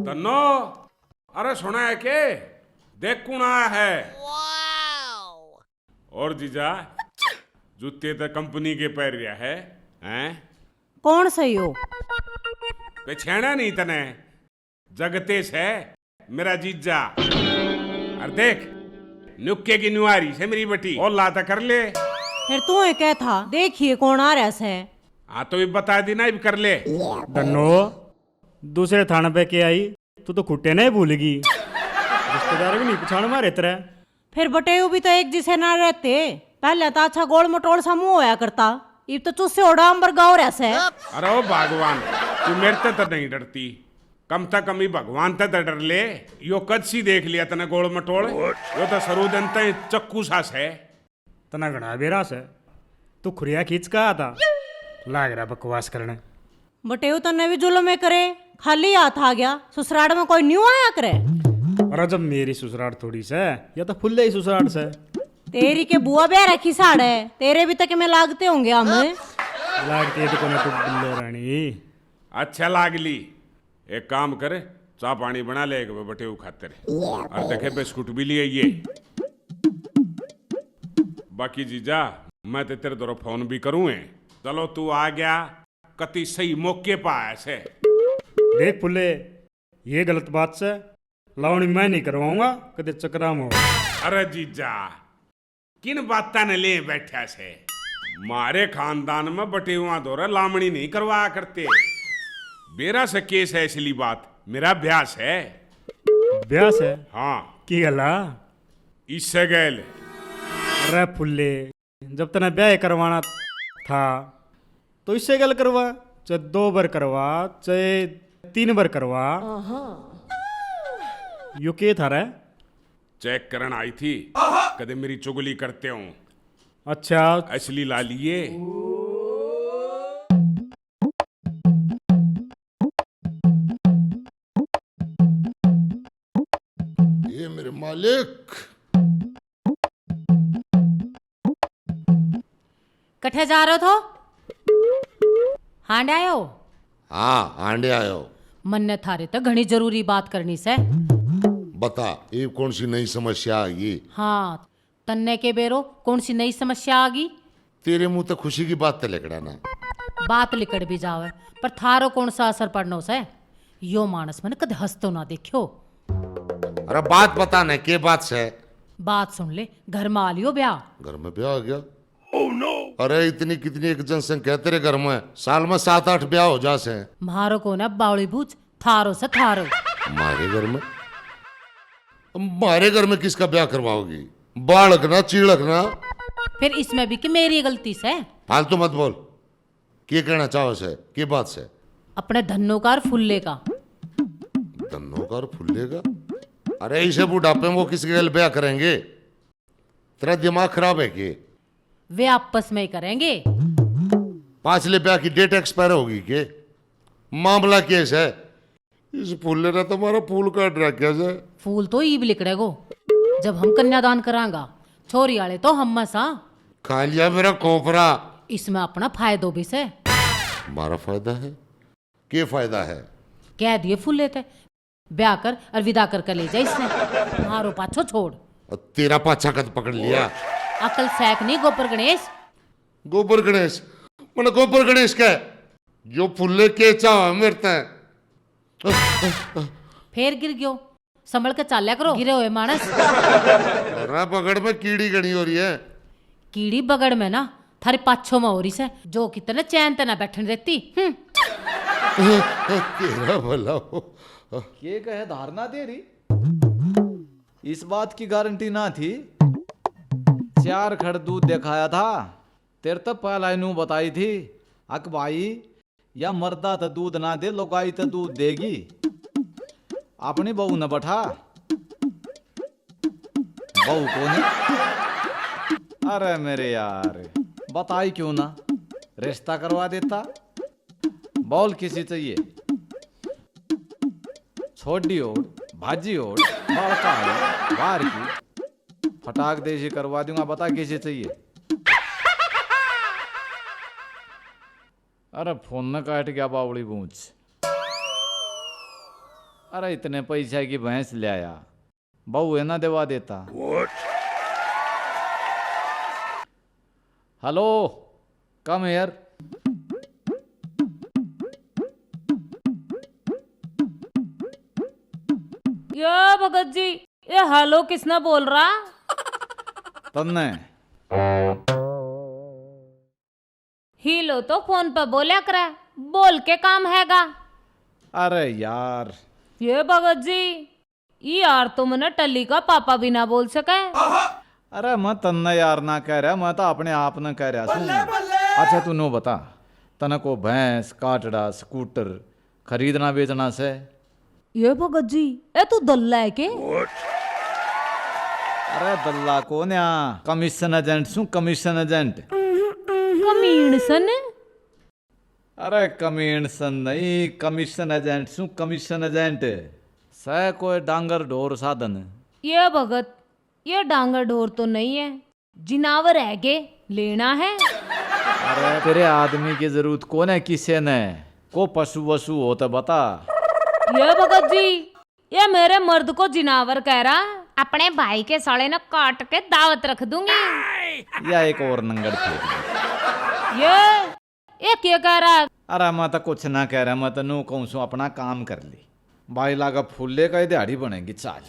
तन्नो, अरे सुना है के? देख कौन आया है। और जीजा जूते तो कंपनी के पैर रहा है हैं? कौन सही हो? पहचाना नहीं तने? जगतेश है मेरा जीजा। अरे देख नुक्के की नुआरी से मेरी बेटी और लाता कर ले। फिर तू क्या था? देखिए कौन आ रहा है। हाँ तो भी बता दी ना, भी कर ले। धन्नो दूसरे थाने पे के आई तू तो खुट्टे नहीं भूलेगी। रिश्तेदार भी नहीं पछाण मारे तेरे। फिर बटेऊ भी तो एक जिसे ना रहते। पहले तो अच्छा गोल मटोल सा मुंह होया करता, इब तो चुस्से ओडा अंबर गाँव रहसे। अरे ओ भगवान, तू मेरे तो नहीं डरती, कम से कम ही भगवान तो डर ले। यो कद सी देख लिया तने गोल मटोल, यो तो सरूदन चक्कू सास है। तना घना बेरास है, तू खुरिया खींच का आता लाग रहा बकवास करने। बटेऊ तन्ने भी जुल्म में करे, खाली हाथ आ गया। ससुराड़ में कोई न्यू आया करे। और जब मेरी ससुराल थोड़ी से या तो फुल्ले ही ससुराल से। तेरी के बुआ ब्याह रखी साड़ है, तेरे भी तक में लागते होंगे हमें। लागती है तो कोने तो बिल्लो रानी। अच्छा लागली, एक काम करे चाह पानी बना ले बटे खातिर, और देखे बिस्कुट भी लिए ये। बाकी जीजा मैं तो तेरे द्वारा फोन भी करूँ। चलो तू आ गया कति सही मौके पा ऐसे। देख फुल्ले, ये गलत बात से लावणी मैं नहीं करवाऊंगा कदे चक्राम हो। अरे जीजा किन बाता ने ले बैठा से? मारे खानदान में बटेवा दौरा लामणी नहीं करवाया करते। बेरा से केस है इसलिए बात, मेरा अभ्यास है। ब्यास है? हाँ की गला? इससे गैल। अरे फुल्ले, जब तना ब्याह करवाना था तो इससे गल करवा, चाहे 2 बार करवा चाहे 3 बार करवा। यो के था रे? चेक करन आई थी, कदे मेरी चुगली करते हूँ। अच्छा असली ला लिए। ये मेरे मालिक। कठे जा रहे हो? हांड आयो? हाँ आंडे आयो। मन ने थारे तो घनी जरूरी बात करनी से। बता ये कौन सी नई समस्या आ गई? हाँ तन्ने के बेरो कौन सी नई समस्या आ गई? तेरे मुंह तक खुशी की बात तो लिखड़ा ना। बात लिकड़ भी जावे पर थारो कौन सा असर पड़नो से? यो मानस मन कद हंसतो ना देखियो। अरे बात बता ना, के बात से? बात सुन ले, घर में आ लियो ब्याह। घर में ब्याह आ गया? अरे इतनी कितनी एक जनसंख्या तेरे घर में, साल में 7-8 ब्याह हो जासे। मारो को ना बावली भूज, थारो से थारो। हमारे घर में? हमारे घर में किसका ब्याह करवाओगी? बालक ना चीड़क ना। फिर इसमें भी कि मेरी गलती से? फालतू मत बोल, क्या कहना चाहो से? की बात से? अपने धन्नोकार फुल्ले का। धन्नोकार फुल्लेगा? अरे इसे बुढ़ापे में वो किसके गल ब्याह करेंगे? तेरा दिमाग खराब है कि? वे आपस में ही करेंगे। पांचले ब्याह की डेट एक्सपायर होगी के? मामला केस है। इस फुल्ले ने तुम्हारा फूल काट रखा से। फूल तो ईब लिकड़ेगो जब हम कन्यादान करांगा। छोरी आले तो हम मसा। खा लिया मेरा कोपरा। इसमें अपना फायदो भी से। हमारा फायदा है? क्या फायदा है? कह दिए फुल्ले थे ब्याह कर और विदा कर ले जा इसने। मारो पाछो छोड़। और तेरा पाछा कद पकड़ लिया? अकल सैक नहीं गोपर गणेश। गोबर गणेश? मैंने गोबर गणेश का जो फुल्ले के चाह मेरे तय। फिर गिर गयो, संभल के चाल्या करो गिरे हुए मानस। अरे बगड़ में कीड़ी गणी हो रही है। कीड़ी बगड़ में ना थारे पाछो में हो रही से, जो कितने चैन तना बैठने देती। तेरा भला हो। ये कहे धारणा तेरी, इस बात की गारंटी ना थी। 4 खड़ दूध दिखाया था, तेरे तो पहला नू बताई थी। अक भाई या मर्दा तो दूध ना दे, लोगाई तो दूध देगी। अपनी बहू न बैठा, बहू को नहीं। अरे मेरे यार बताई क्यों ना, रिश्ता करवा देता। बॉल किसी चाहिए? छोटी ओढ़, भाजी ओढ़, बड़का है, बाहर की फटाक देशी करवा दूंगा। बता किसे चाहिए? अरे फोन न काट गया बावड़ी बूंच। अरे इतने पैसे की भैंस ले आया, बहू है ना देवा देता। Hello, come here. ये भगत जी, ये हेलो किसने बोल रहा? तन्ने हीलो तो फोन पे बोला करे, बोल के काम हैगा। अरे यार, ये भगत जी, ये यार तुमने टल्ली का पापा भी ना बोल सके। अरे मैं तन्ने यार ना कह रहा, मैं तो अपने आप न कह रहा सुन। अच्छा तू नो बता, तने को भैंस, काटड़ा, स्कूटर खरीदना बेचना से? ये भगत जी, ए तू दल्ला है के? अरे दल्ला को न्या, कमीशन एजेंट सू, कमीशन एजेंट। कमीण सन? अरे कमीशन नहीं, कमीशन एजेंट सू, कमीशन एजेंट। सह कोई डांगर ढोर साधन। ये भगत, ये डांगर ढोर तो नहीं है, जिनावर है के, लेना है। अरे तेरे आदमी की जरूरत कौन है, किसे ने को पशु वशु हो तो बता। ये भगत जी, ये मेरे मर्द को जिनावर कह रहा, अपने भाई के साले न काट के दावत रख दूंगी। या एक और नंगड़ फेंक। ये क्या कह रहा है? अरे मैं तो कुछ ना कह रहा, मैं तो नू कहूँ सू अपना काम कर ली। भाई लागा फुल्ले का ही दिहाड़ी बनेगी चाल।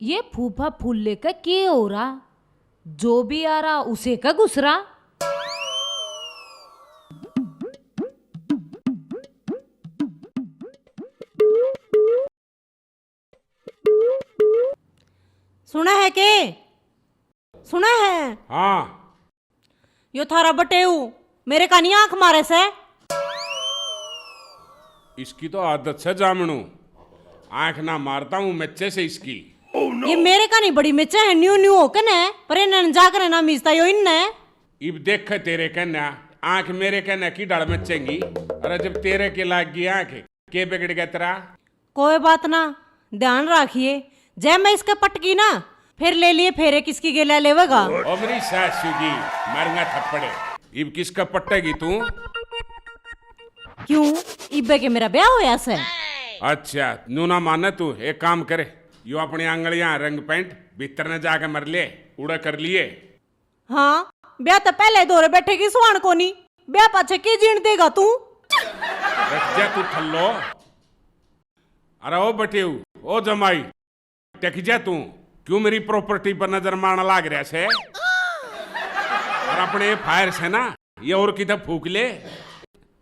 ये फूफा फुल्ले का क्या हो रहा? जो भी आ रहा उसे का गुसरा। सुना है के? सुना है? हाँ, यो थारा बटेऊ मेरे का नहीं आंख मारे से। इसकी तो आदत से जामनू, आंख ना मारता हूँ मेचे से इसकी। ये मेरे का नहीं बड़ी मिर्चा है, न्यू न्यू हो के न पर इन्हें जाकर ना मीजता यो इन्ने। इब देख तेरे कहना, आंख मेरे कहना की डर मचेंगी। अरे जब तेरे के लाग गई आंख, के बिगड़ गया तेरा? कोई बात ना, ध्यान रखिए, जय मैं इसके पटकी ना फिर ले लिए फेरे किसकी गेला लेवेगा। ओ मेरी सासुगी, मारूंगा थप्पड़े। इब किसका पट्टेगी तू? क्यों, इब्बे के मेरा ब्याह होया से। अच्छा नू ना माने तू, एक काम करे, यो अपनी आंगलियां रंग पेंट भीतर न जाके मर ले, उड़ा कर लिए। हाँ, ब्याह तो पहले दौरे बैठेगी सुहान को नहीं, ब्याह पाछे की जीण देगा तू। रख जा तू थल्लो। अरे ओ बटेऊ, ओ जमाई, टेक जा तू, क्यों मेरी प्रॉपर्टी पर नजर मारना लाग रहा से? और अपने फायर से ना ये और किधर फूक ले।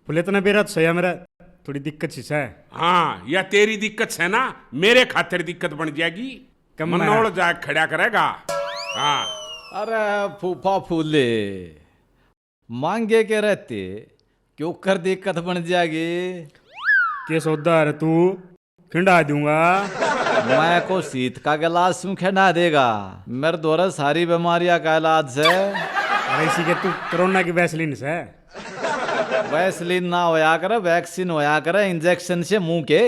फुल्ले तो ना बेरा तो सही मेरा थोड़ी दिक्कत सी है। हाँ, या तेरी दिक्कत से ना मेरे खातिर दिक्कत बन जाएगी। कम मनोड़ जा खड़ा करेगा। हाँ, अरे फूफा फूले मांगे के रहते क्यों कर दिक्कत बन जाएगी? के सौदा है तू, खिंडा दूंगा। मैं को शीत का गिलास क्यों खिला देगा? मेरे द्वारा सारी बीमारियां का इलाज से। अरे इसी के तू कोरोना की वैसलीन से। वैसलीन ना होया करे, वैक्सीन होया करे इंजेक्शन से मुंह के।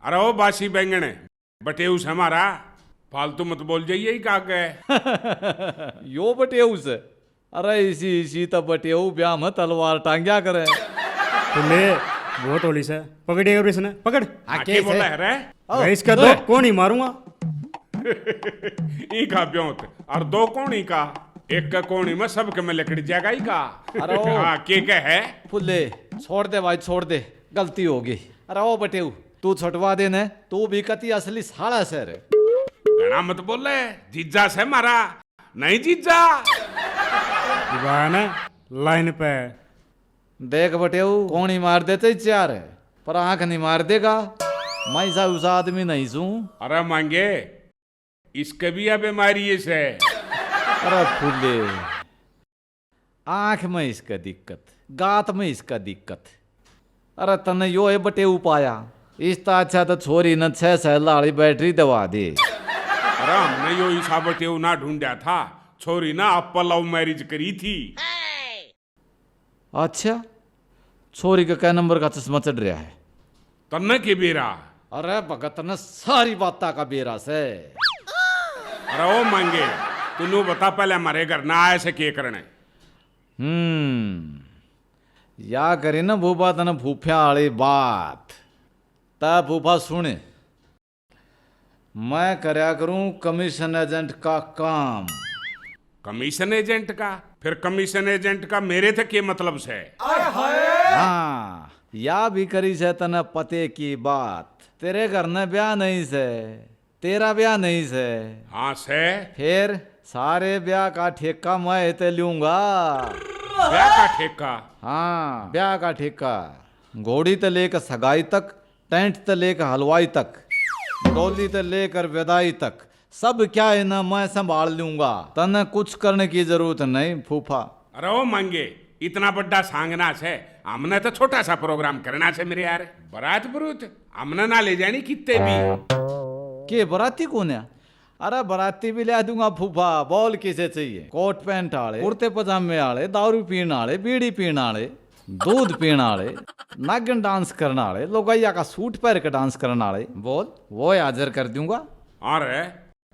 अरे ओ बासी बैंगन बटेऊ से हमारा फालतू मत बोल जाइए ही का के। यो बटेऊ से? अरे इसी तो बटेऊ ब्याह में तलवार टांग्या करे। फुल्ले बहुत होली से पकड़िएगा और इसने पकड़। आके बोला है रे? मैं इसका दो कौन ही मारूंगा। ई का ब्योत और दो कोणी का, एक का कोणी में सबके में लकड़ी जाएगा ही का। अरे ओ। हाँ, के है? फुल्ले छोड़ दे भाई, छोड़ दे, गलती होगी। अरे ओ बटेऊ तू छुटवा दे न, तू भी कति असली साला से रे। घना मत बोल रहे, जीजा से मारा नहीं जीजा। दीवाना लाइन पे देख बटेऊ, कौन ही मार देते चार है पर आंख नहीं मार देगा। मैं सा उस आदमी नहीं सू। अरे मांगे, इसके भी अब बीमारी से। अरे फुले, आंख में इसका दिक्कत, गात में इसका दिक्कत। अरे तने यो है बटेऊ पाया, इस अच्छा तो छोरी न 6 साल वाली बैटरी दवा दे। अरे हमने यो ईसा बटेऊ ना ढूंढा था, छोरी ना आप लव मैरिज करी थी। अच्छा, छोरी का क्या नंबर का चश्मा चढ़ रहा है? तन्ने के बेरा। अरे भगत न सारी बात का बेरा से। अरे ओ मांगे, तू बता पहले हमारे घर ना आए से के करने? या करे ना वो बात न फूफिया वाली बात। ता फूफा सुने, मैं करया करूं कमीशन एजेंट का काम। कमीशन एजेंट का? फिर कमीशन एजेंट का मेरे थे के मतलब से? हाँ, या भी करी से तने पते की बात। तेरे घर ने ब्याह नहीं से, तेरा ब्याह नहीं से, हाँ से। फिर सारे ब्याह का ठेका मैं ते लूंगा। ब्याह का ठेका? हाँ, ब्याह का ठेका। घोड़ी ते लेकर सगाई तक, टेंट ते लेकर हलवाई तक, डोली ते लेकर विदाई तक, सब क्या है ना मैं संभाल लूंगा। तने कुछ करने की जरूरत नहीं फूफा। अरे ओ मांगे, इतना बड़ा सांगना है, हमने तो छोटा सा प्रोग्राम करना है मेरे यार। बारात बरूत हमने ना ले जानी कितने भी। के बराती कौन है? अरे बराती भी ले दूंगा फूफा। बॉल किसे चाहिए? कोट पैंट आले, कुर्ते पजामे आले, दारू पीने आले, बीड़ी पीने आले, दूध पीने आले, नागिन डांस करने आले, लोगैया का सूट पहन के डांस करने आले। बोल, वो हाजिर कर दूंगा। अरे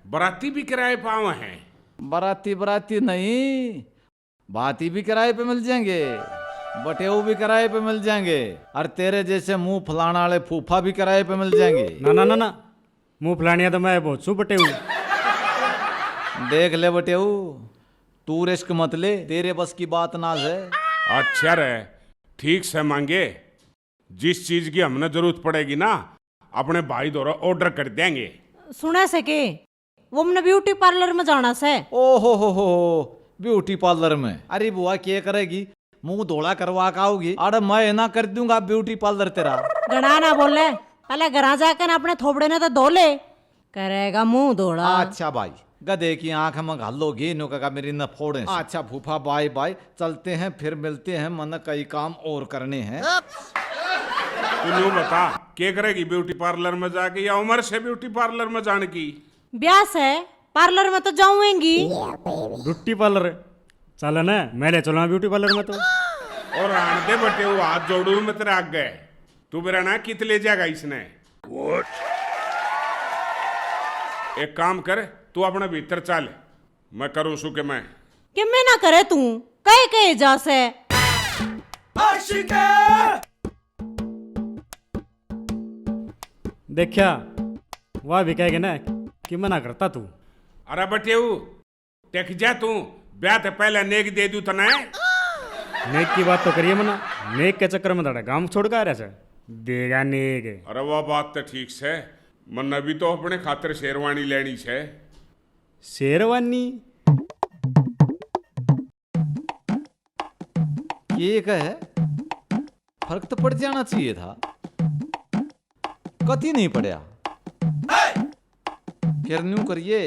बराती भी किराए पाव हैं? बराती बराती नहीं, बाती भी किराए पे मिल जाएंगे, बटेऊ भी किराए पे मिल जाएंगे, और तेरे जैसे मुंह फलाने वाले फूफा भी किराए पे मिल जाएंगे। ना ना ना ना, मुंह फलानिया तो मैं बहुत सू बटे हूँ। देख ले बटेऊ, तू रिस्क मत ले, तेरे बस की बात ना है। अच्छा रे, ठीक से मांगे, जिस चीज की हमने जरूरत पड़ेगी ना, अपने भाई द्वारा ऑर्डर कर देंगे। सुना से के वो हमने ब्यूटी पार्लर में जाना से। ओ हो, ब्यूटी पार्लर में? अरे बुआ क्या करेगी, मुंह धोला करवा के आओगी? अरे मैं ना कर दूंगा ब्यूटी पार्लर तेरा। गणा ना बोले, पहले घर जाकर अपने थोबड़े ने तो धो ले, करेगा मुंह धोड़ा। अच्छा भाई, गधे की आंख में घालोगी, नो का मेरी न फोड़े। अच्छा फूफा, बाय बाय, चलते हैं, फिर मिलते हैं, मन कई काम और करने हैं। तू यूं बता, क्या करेगी ब्यूटी पार्लर में जाके, या उम्र से ब्यूटी पार्लर में जाने की? ब्याह से पार्लर में तो जाऊंगी। ब्यूटी पार्लर चल ना, मैं ले चलूँ ब्यूटी पार्लर में तो। और आंधे बटे वो हाथ जोड़ू में तेरे आग गए। तू मेरा ना कित ले जाएगा इसने? एक काम कर, तू अपने भीतर चल, मैं करूं सु के मैं। कि मैं ना करे तू कहे जा से। देखा, वह भी कहेगा ना कि मना करता तू। अरे बटेऊ, टेक जा तू, ब्याह ते पहले नेक दे दू तना। नेक की बात तो करिए मना, नेक के चक्कर में थोड़ा गांव छोड़ के आ रहा है। देगा नेक। अरे वह बात तो ठीक है, मन अभी तो अपने खातिर शेरवानी लेनी है। शेरवानी? ये कहे, फर्क तो पड़ जाना चाहिए था, कति नहीं पड़ा। किरन्यू करिए,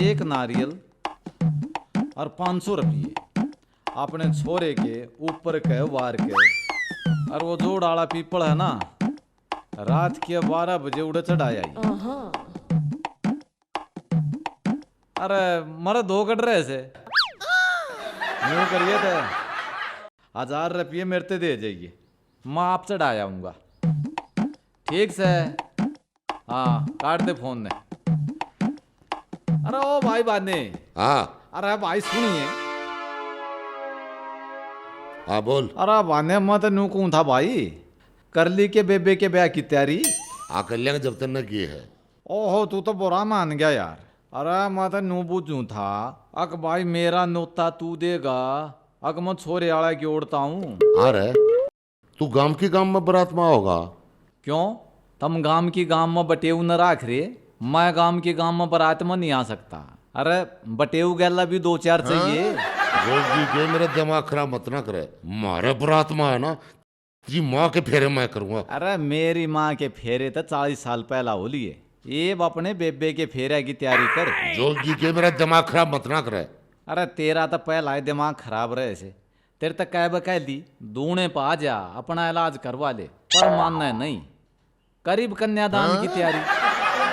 एक नारियल और 500 रुपये अपने छोरे के ऊपर के वार के। और वो जो डाला पीपल है ना, रात के 12 बजे उड़ चढ़ाया। अरे मर दो कट रहे से, यूं करिए थे, 1000 रुपये मेरे ते दे जाइए, मैं आप चढ़ा आऊंगा। ठीक से? हाँ, काट दे फोन ने। अरे ओ भाई बाने। हाँ अरे भाई सुनिए। हाँ बोल। अरे बाने, मैं तो नू कहूं था भाई, कर ली के बेबे के ब्याह की तैयारी? कल्याण जब तक न किए है। ओहो, तू तो बुरा मान गया यार। अरे मैं तो नू पूछूं था, अक भाई मेरा नोता तू देगा, अक मैं छोरे आला की ओढ़ता हूँ। हाँ रे, तू गांव की गांव में बारात में होगा। क्यों, तुम गांव की गांव में बटेऊ न राख रहे? मैं गांव की गांव में बारात में नहीं आ सकता। अरे बटेऊ गैला भी 2-4 चाहिए। रोज के मेरा दिमाग खराब मत ना करे, मारे बारात में है ना, तेरी माँ के फेरे मैं करूंगा। अरे मेरी माँ के फेरे तो 40 साल पहला हो लिए, ये अपने बेबे के फेरे की तैयारी कर। जोगी के मेरा दिमाग खराब मत ना करे। अरे तेरा तो पहला ही दिमाग खराब रहे से, तेरे तक कह दी दूने पा जा, अपना इलाज करवा ले, पर मानना नहीं। करीब कन्यादान की तैयारी।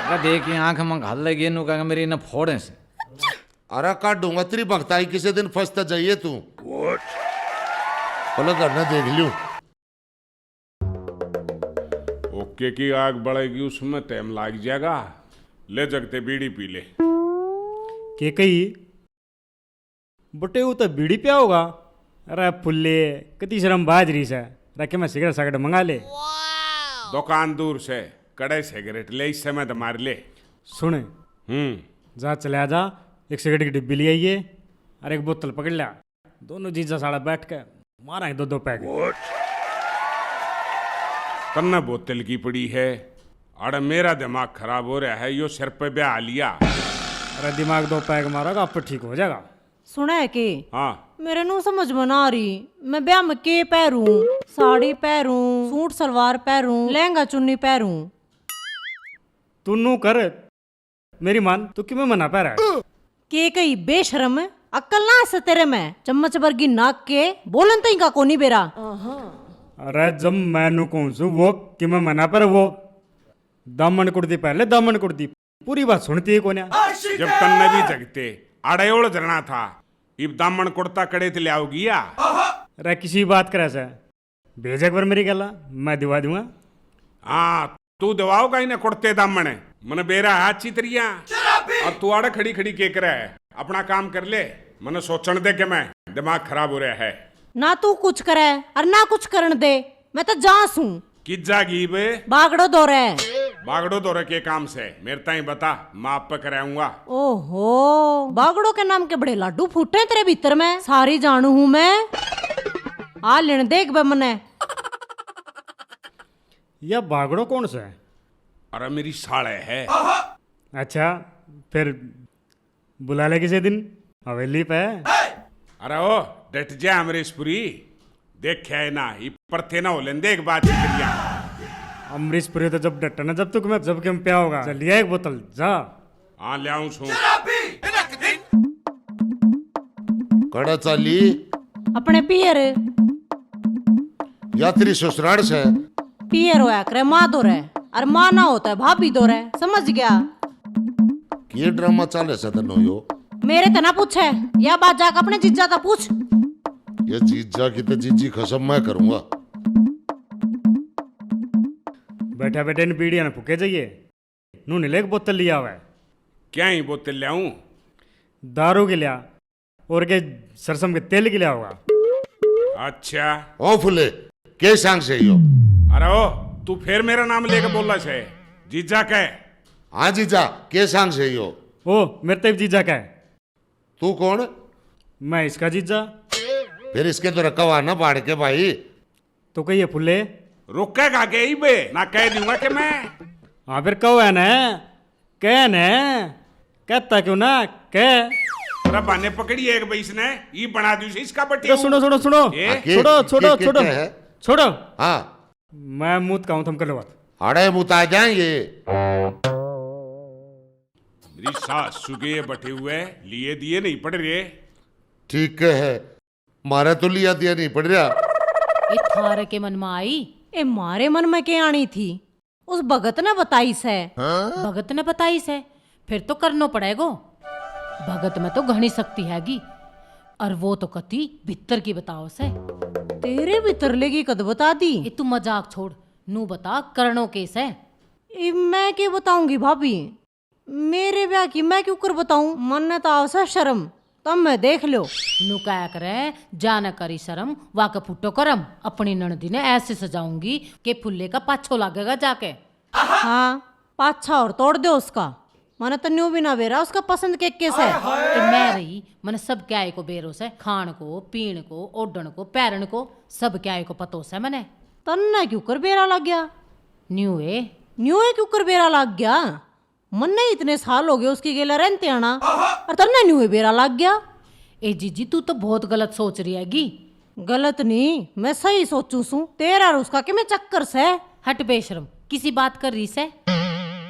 अरे देखिए आंख में घाल लगे, नु कहेंगे मेरी न फोड़े से। अरे काट दूंगा तेरी भक्ताई, किसी दिन फंसता जाइए तू। बोलो करना देख लियो। ओके की आग बढ़ेगी, उसमें टाइम लग जाएगा। ले जगते बीड़ी पी ले। के कही बटे वो तो बीड़ी पिया होगा। अरे फुल्ले, कितनी शर्म बाज रही से, रखे मैं सिगरेट सागरेट मंगा ले। दुकान दूर से कड़े सिगरेट ले, इस समय तो मार ले। सुने, जा चले जा, एक सिगरेट की डिब्बी ले आइए और एक बोतल पकड़ लिया, दोनों जीजा साड़ा बैठ के मारा दो पैक। कन्ना बोतल की पड़ी है, अरे मेरा दिमाग खराब हो रहा है, यो सिर पे ब्याह लिया। अरे दिमाग 2 पैक मारोगा आप ठीक हो जाएगा। सुना है कि हाँ, मेरे नु समझ में ना आ रही, मैं ब्याह में के पहरूं? साड़ी पहरूं, सूट सलवार पहरूं, लहंगा चुन्नी पहरूं? तू नू कर, मेरी मान, तू क्यों मना पा रहा है? के कई बेशरम है, अक्ल ना है तेरे में, चम्मच वर्गी नाक के बोलन तई का कोनी बेरा। अरे जब मैं कौन सू वो कि मैं मना पर, वो दामन कुर्ती पहले दामन कुर्ती, पूरी बात सुनती है कोन्या। जब तन्ने भी जगते अड़ेोड़ जलना था, इब दामन कुर्ता कड़े ते लाओगी या? अरे किसी बात करे से भेज एक बार मेरी गला, मैं दिवा दूंगा। हाँ, तू दवाओगा ही ना कुर्ते दामन, मन बेरा है अच्छी तरिया। और तू आड़े खड़ी खड़ी के करे है, अपना काम कर ले, मन सोचने दे के मैं दिमाग खराब हो रहा है। ना तू कुछ करे और ना कुछ करन दे, मैं तो जांस हूं। किस जागी बे? बागड़ो दौरे। बागड़ो दौरे के काम से मेरे ताई बता, माप पे कराऊंगा। ओहो, बागड़ो के नाम के बड़े लाडू फूटे तेरे भीतर में, सारी जानू हूं मैं। आ लेने देख बे मने। यह बागड़ो कौन सा है? अरे मेरी साले है। अच्छा, फिर बुला ले किसी दिन हवेली पे। अरे ओ डट जा अमरीशपुरी, देखे है ना ये परथे ना हो लेन देख बात करिया। अमरीशपुरी तो जब डटा ना, जब तक मैं जब के हम प्या होगा, चलिए एक बोतल जा। हाँ ले आऊं सू। कड़ा चाली अपने पियर यात्री ससुराल से पियर होया करे माँ दो रहे, और माँ ना होता है भाभी दो रहे, समझ गया? ये ड्रामा चाले से तनो यो। मेरे तना पूछे, या बात जाकर अपने जीजा ता पूछ। ये जीजा की तो जीजी खसम मैं करूंगा। बैठा बैठे इन पीढ़िया ने फूके जाइए, नू नीले एक बोतल लिया हुआ है, क्या ही बोतल ले आऊं? दारू के लिया और के सरसों के तेल के लिया होगा। अच्छा, ओ फुले के सांग से यो। अरे ओ तू फिर मेरा नाम लेके बोला से, जीजा कह। हाँ जीजा के सांग से यो। ओ मेरे तब जीजा का है। तू कौन? मैं इसका जीजा। फिर इसके तो रखवा ना बाढ़ के भाई। तो कहिए फुल्ले, रुकेगा के ही बे ना, कह दूंगा कि मैं। हाँ फिर कहो है ना, कह न कहता क्यों ना कह। अरे बाने पकड़ी एक बैस ने, ये बना दी इसका बटी। तो सुनो सुनो सुनो, ए? छोड़ो छोड़ो छोड़ो है? छोड़ो, हाँ मैं मुँह कहूँ तुम कर लो बात। अड़े मुता जाएंगे। मेरी सास सुगे बटे हुए लिए दिए नहीं पड़ रहे। ठीक है, मारा तो लिया दिया नहीं पड़ रहा। ये थारे के मन में आई? ए मारे मन में के आनी थी, उस भगत ने बताई से। भगत ने बताई से, फिर तो करनो पड़ेगो। भगत में तो घनी शक्ति हैगी, और वो तो कति भीतर की बताओ से। तेरे भीतर लेगी कद बता दी। ये तू मजाक छोड़, नू बता करनो केस है। ए, मैं क्या बताऊंगी भाभी, मेरे ब्याह की मैं क्यों कर बताऊं? मन ने तो आवश्यक शर्म, तब मैं देख लो। नू क्या करे, जाना करी शर्म, वाके फुटो करम। अपनी ननदी ने ऐसे सजाऊंगी कि फुल्ले का पाछो लागेगा जाके। हाँ, पाछा और तोड़ दो उसका, मन तो न्यू भी ना बेरा उसका पसंद के केस है। कि मैं रही मन सब क्या को बेरो से, खान को, पीण को, ओढ़न को, पैरण को, सब क्या को पतो से मने। तन्ने क्यों कर बेरा लग गया? न्यू है न्यू है क्यों कर बेरा लग गया? मन ने इतने साल हो गए उसकी गेला रहते आना, और तन्ने न्यू है बेरा लग गया। ए जीजी तू तो बहुत गलत सोच रही हैगी। गलत नहीं, मैं सही सोचू सू। तेरा और उसका कि मैं चक्कर से। हट बेशरम, किसी बात कर रही से?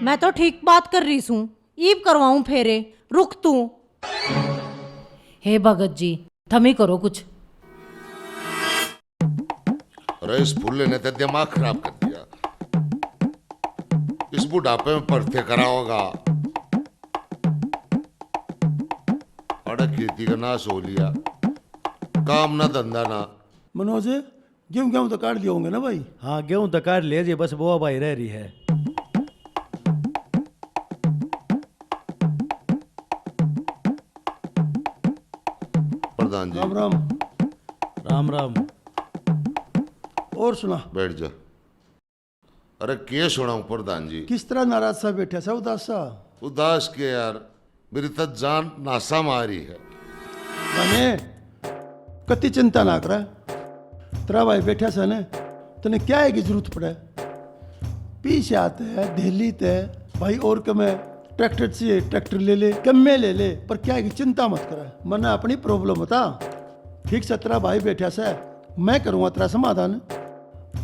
मैं तो ठीक बात कर रही हूँ, ईब करवाऊं फेरे, रुक तू। हे भगत जी, थमी करो कुछ। अरे इस फुल्ले ने तो दिमाग खराब कर दिया। इस बुढ़ापे में परथे करा होगा। अरे खेती का नाश हो लिया, काम ना धंधा ना। मनोज गेहूं तो काट लिए होंगे ना भाई? हाँ गेहूं तो काट ले जी, बस बुआ भाई रह रही है। प्रधान जी राम राम। राम राम। और सुना? बैठ जा। अरे के सुनाऊं प्रधान जी। किस तरह नाराज सा बैठा सा उदास सा? उदास के यार, मेरी तो जान नासा मारी है। बने कति चिंता ना करा, तेरा भाई बैठा सा ने, तने क्या है की जरूरत पड़े? पीछे आते है दिल्ली ते भाई, और कमे ट्रैक्टर चाहिए ट्रैक्टर ले ले, कमे ले ले, पर क्या है की चिंता मत करा। मना अपनी प्रॉब्लम बता, ठीक से तेरा भाई बैठा सा, मैं करूँगा तेरा समाधान।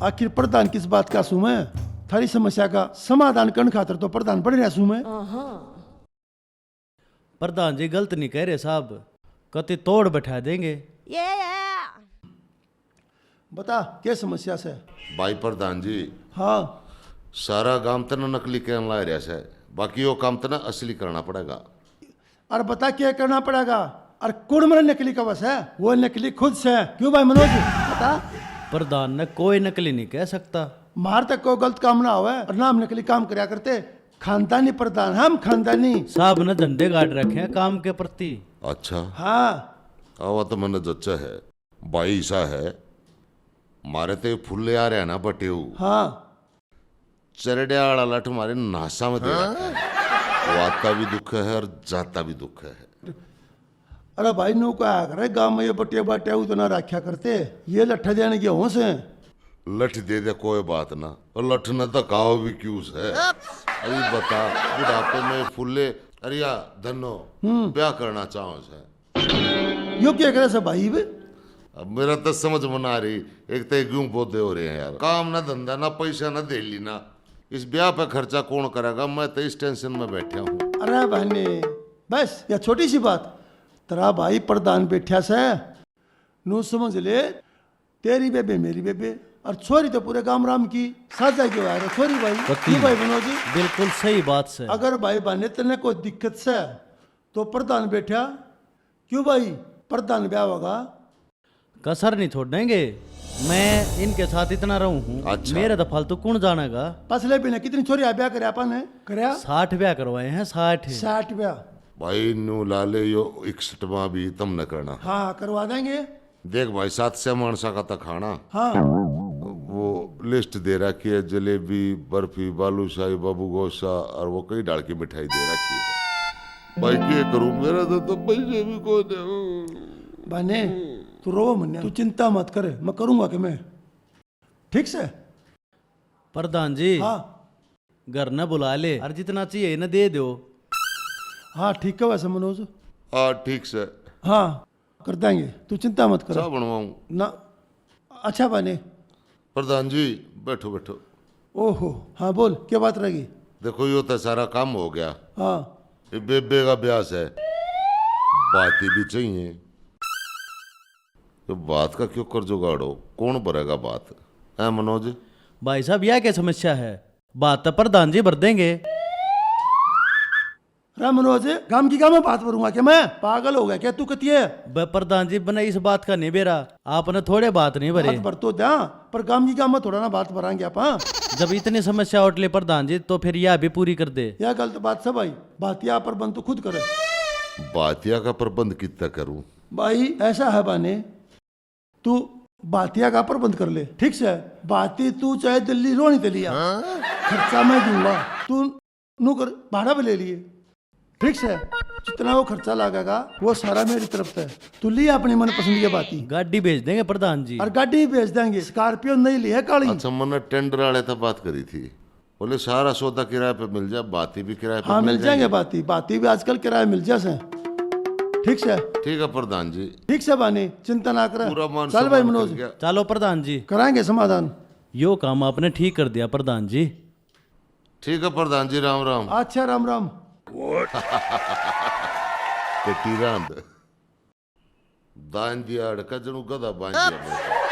आखिर प्रधान किस बात का सू मैं? थारी समस्या का समाधान करने खातर तो प्रधान बन रहा सू मैं। प्रधान जी गलत नहीं कह रहे साहब, कति तोड़ बैठा देंगे। बता क्या समस्या से? भाई प्रधान जी, हाँ सारा काम तो नकली कहने ला रहा है, बाकी वो काम तो असली करना पड़ेगा। और बता क्या करना पड़ेगा? और कौन मेरा नकली का बस है? वो नकली खुद से है। क्यों भाई मनोज बता। प्रधान ने कोई नकली नहीं कह सकता। मार तक कोई गलत काम ना होवे और ना हम नकली काम करया करते। खानदानी प्रधान, हम खानदानी। साहब ने झंडे गाड़ रखे हैं काम के प्रति। अच्छा हाँ वो तो मैंने जच्चा है भाई, ऐसा है मारे तो फुल्ले आ रहे हैं ना बटेऊ, हाँ चरड़िया वाला लठ हमारे नासा में दे रखा है। वो आता भी दुख है और जाता भी दुख है। अरे भाई नो क्या करे, गाँव में ये बटिया बाटिया तो ना रखा करते, ये लट्ठा देने के होश है। लठ दे दे कोई बात ना, और लठ न तो काओ भी क्यों है। अभी बता बुढ़ापे में फुल्ले अरिया धनो ब्याह करना चाहो से, यो क्या करे सब भाई बे? अब मेरा तो समझ में ना रही। एक तो क्यों पौधे हो रहे हैं यार, काम ना धंधा ना पैसा ना दे ली ना, इस ब्याह पे खर्चा कौन करेगा? मैं तो इस टेंशन में बैठा हूँ। अरे बहने बस यह छोटी सी बात, तेरा भाई प्रधान बैठा से नू समझ ले, तेरी बेबे मेरी बेबे, और छोरी तो पूरे गांव राम की साझा क्यों आ रहा छोरी भाई। क्यों भाई मनोज जी? बिल्कुल सही बात से। अगर भाई बहने तेने कोई दिक्कत से तो प्रधान बैठा, क्यों भाई प्रधान ब्याह होगा। कसर नहीं छोड़ेंगे, मैं इनके साथ इतना रहूं हूँ। अच्छा। मेरे तो फालतू कौन जानेगा। पसले भी ने कितनी छोरी ब्याह करे अपन ने करया? 60 ब्याह करवाए हैं, 60। 60 ब्याह। भाई नू लाले यो 61वां भी तुम न करना। हाँ करवा देंगे। देख भाई 700 मानसा का तो खाना, हाँ वो लिस्ट दे रखी है, जलेबी बर्फी बालूशाही बाबू गोसा और वो कई डाल की मिठाई दे रखी है। भाई क्या करूं, मेरा तो पैसे भी को दे। बहने तू रो मन्या, तू चिंता मत करे, मैं करूंगा कि मैं ठीक से। प्रधान जी हाँ घर न बुला ले और जितना चाहिए न दे दो। हाँ ठीक है वैसे मनोज। हाँ ठीक से हाँ कर देंगे, तू चिंता मत कर चाह बनवाऊं। ना। अच्छा बने। प्रधान जी बैठो बैठो। ओहो हाँ बोल क्या बात रहेगी? देखो यो तो सारा काम हो गया, हाँ ये बेबे का ब्यास है, बातें भी चाहिए। तो बात का क्यों कर जुगाड़ो, कौन भरेगा बात है मनोज? भाई साहब यह क्या समस्या है, बात तो प्रधान जी भर देंगे। राम मनोज काम की काम में बात करूंगा क्या? मैं पागल हो गया क्या तू कहती है? प्रधान जी बना इस बात का नहीं बेरा, आपने थोड़े बात नहीं भरे। बात भर तो दा, पर काम की काम में थोड़ा ना बात भरांगे आप। हाँ जब इतनी समस्या उठ ले प्रधान जी तो फिर यह भी पूरी कर दे। यह गलत बात सब भाई, बातिया पर बंद तो खुद करे। बातिया का प्रबंध कितना करूं? भाई ऐसा है बाने, तू बातिया का प्रबंध कर ले ठीक से। बाती तू चाहे दिल्ली रो नहीं दिलिया, खर्चा मैं दूंगा, तू नू कर भाड़ा भी ले लिए ठीक से। जितना वो खर्चा लगेगा वो सारा मेरी तरफ से, तू लिया अपनी मन पसंद की बाती। गाड़ी भेज देंगे प्रधान जी। और गाड़ी भेज देंगे, स्कॉर्पियो नहीं ली है काली। अच्छा मैंने टेंडर वाले तो बात करी थी, बोले सारा सौदा किराए पे मिल जाए, बाती भी किराए पे हाँ मिल जाएंगे, जाएंगी। बाती भी आजकल किराए मिल जाए ठीक से। ठीक है प्रधान जी, ठीक से बानी चिंता ना कर। पूरा मान चल भाई सम्मान मनोज कर गया। चलो प्रधान जी कराएंगे समाधान। यो काम आपने ठीक कर दिया प्रधान जी। ठीक है प्रधान जी, राम राम। अच्छा राम राम। कटी रांद दान दिया अड़का जनू गधा बांध दिया।